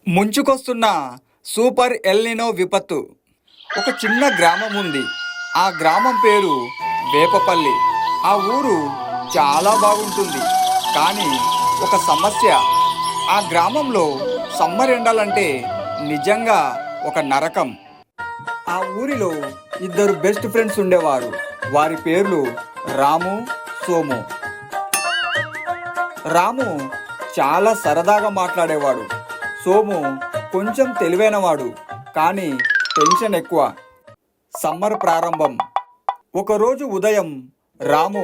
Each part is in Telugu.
ముంచుకొస్తున్న సూపర్ ఎల్నినో విపత్తు. ఒక చిన్న గ్రామం ఉంది. ఆ గ్రామం పేరు వేపపల్లి. ఆ ఊరు చాలా బాగుంటుంది. కానీ ఒక సమస్య. ఆ గ్రామంలో సమ్మర్ ఎండలంటే నిజంగా ఒక నరకం. ఆ ఊరిలో ఇద్దరు బెస్ట్ ఫ్రెండ్స్ ఉండేవారు. వారి పేర్లు రాము, సోము. రాము చాలా సరదాగా మాట్లాడేవాడు. సోము కొంచెం తెలివైనవాడు, కానీ టెన్షన్ ఎక్కువ. సమ్మర్ ప్రారంభం. ఒకరోజు ఉదయం రాము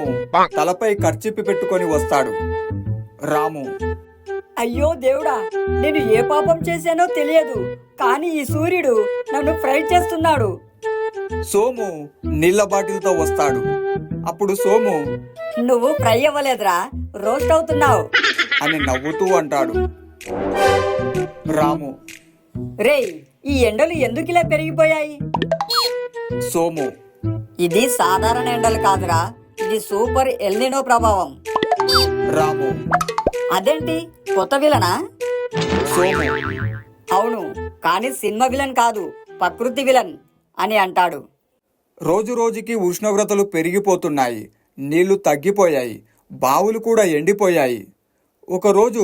తలపై కర్చీపి పెట్టుకొని వస్తాడు. రాము: అయ్యో దేవుడా, నేను ఏ పాపం చేశానో తెలియదు, కానీ ఈ సూర్యుడు నన్ను ఫ్రై చేస్తున్నాడు. సోము నీళ్ల బాటిల్తో వస్తాడు. అప్పుడు సోము: నువ్వు ఫ్రై అవ్వలేదురా, రోస్ట్ అవుతున్నావు అని నవ్వుతూ అంటాడు. రాము: రేయ్, ఈ ఎండలు ఎందుకిలా పెరిగిపోయాయి? సోము: ఇది సాధారణ ఎండలు కాదురా, ఇది సూపర్ ఎల్నినో ప్రభావం. రాము: అదేంటి, కొత్త విలనా? సోము: అవును, కానీ సినిమా విలన్ కాదు, ప్రకృతి విలన్ అని అంటాడు. రోజు రోజుకి ఉష్ణోగ్రతలు పెరిగిపోతున్నాయి. నీళ్లు తగ్గిపోయాయి. బావులు కూడా ఎండిపోయాయి. ఒకరోజు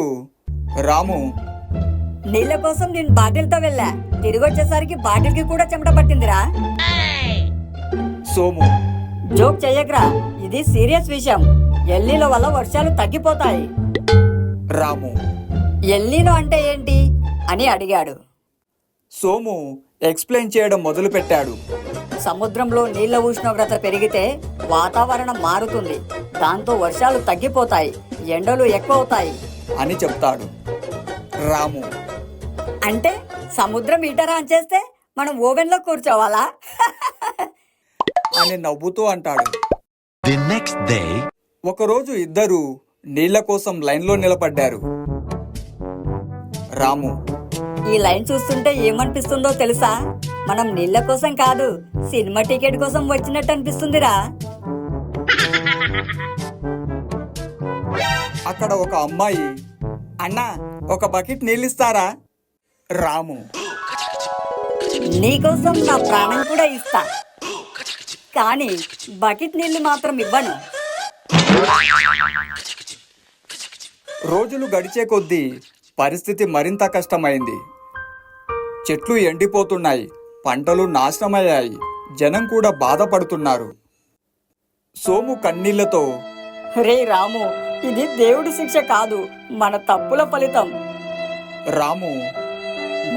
రాము: నీళ్ళ కోసం నేను బాటిల్తో వెళ్ళా, తిరిగి వచ్చేసరికి బాటిల్కి కూడా చెమట పట్టిందిరా. సోము: జోక్ చెయ్యకరా, ఇది సీరియస్ విషయం. ఎల్నీలో వల్ల వర్షాలు తగ్గిపోతాయి. రాము: ఎల్నీలో అంటే ఏంటి అని అడిగాడు. సోము ఎక్స్ప్లెయిన్ చేయడం మొదలుపెట్టాడు. సముద్రంలో నీళ్ల ఉష్ణోగ్రత పెరిగితే వాతావరణం మారుతుంది. దాంతో వర్షాలు తగ్గిపోతాయి, ఎండలు ఎక్కువ అవుతాయి అని చెప్తాడు. రాము: అంటే సముద్రం హీటర్ ఆన్ చేస్తే మనం ఓవెన్లో కూర్చోవాలా? అని నవ్వుతూ అంటాడు. The next day, ఒకరోజు ఇద్దరు నీళ్ల కోసం లైన్లో నిలబడ్డారు. రాము: ఈ లైన్ చూస్తుంటే ఏమనిపిస్తుందో తెలుసా? మనం నీళ్ల కోసం కాదు, సినిమా టికెట్ కోసం వచ్చినట్టు అనిపిస్తుందిరా. అక్కడ ఒక అమ్మాయి: అన్నా, ఒక బకెట్ నీళ్ళిస్తారా? రాము: నీకోసం నా ప్రాణం కూడా ఇస్తా, కానీ బకెట్ నీళ్లు మాత్రం ఇవ్వను. రోజులు గడిచే కొద్దీ పరిస్థితి మరింత కష్టమైంది. చెట్లు ఎండిపోతున్నాయి. పంటలు నాశనమయ్యాయి. జనం కూడా బాధపడుతున్నారు. సోము కన్నీళ్లతో: రే రాము, ఇది దేవుడి శిక్ష కాదు, మన తప్పుల ఫలితం. రాము: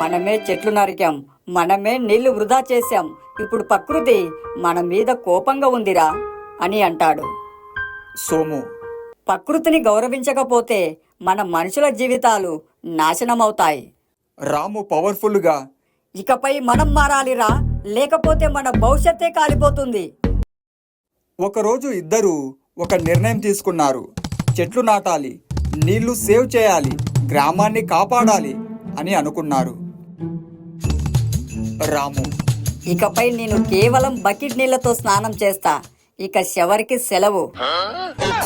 మనమే చెట్లు నరికాం, మనమే నీళ్లు వృధా చేశాం. ఇప్పుడు ప్రకృతి మన మీద కోపంగా ఉందిరా అని అంటాడు. సోము: ప్రకృతిని గౌరవించకపోతే మన మనుషుల జీవితాలు నాశనమవుతాయి. రాము పవర్ఫుల్గా: ఇకపై మనం మారాలిరా, లేకపోతే మన భవిష్యత్తే కాలిపోతుంది. ఒకరోజు ఇద్దరు ఒక నిర్ణయం తీసుకున్నారు. చెట్లు నాటాలి, నీళ్లు సేవ్ చేయాలి, గ్రామాన్ని కాపాడాలి అని అనుకున్నారు. రాము: ఇకపై నేను కేవలం బకెట్ నీళ్లతో స్నానం చేస్తా, ఇక షవర్కి సెలవు.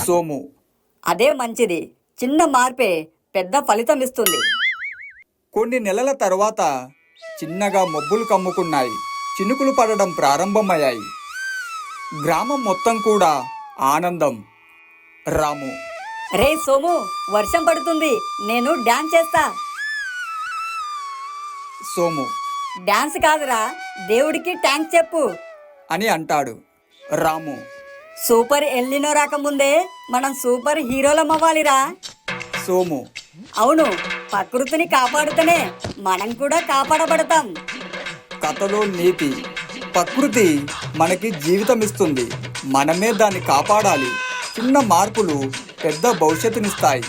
సోము: అదే మంచిది, చిన్న మార్పే పెద్ద ఫలితం ఇస్తుంది. కొన్ని నెలల తర్వాత చిన్నగా మబ్బులు కమ్ముకున్నాయి. చినుకులు పడడం ప్రారంభమయ్యాయి. గ్రామం మొత్తం కూడా ఆనందం. రాము: రే సోము, వర్షం పడుతుంది, నేను డాన్స్ చేస్తా. సోము: డాన్స్ కాదురా, దేవుడికి థ్యాంక్స్ చెప్పు అని అంటాడు. రాము: సూపర్ ఎల్నినో రాకముందే మనం సూపర్ హీరోలం అవ్వాలిరా. సోము: అవును, ప్రకృతిని కాపాడుతూనే మనం కూడా కాపాడబడతాం. కథలో నీతి: ప్రకృతి మనకి జీవితం ఇస్తుంది, మనమే దాన్ని కాపాడాలి. చిన్న మార్పులు పెద్ద భవిష్యత్తునిస్తాయి.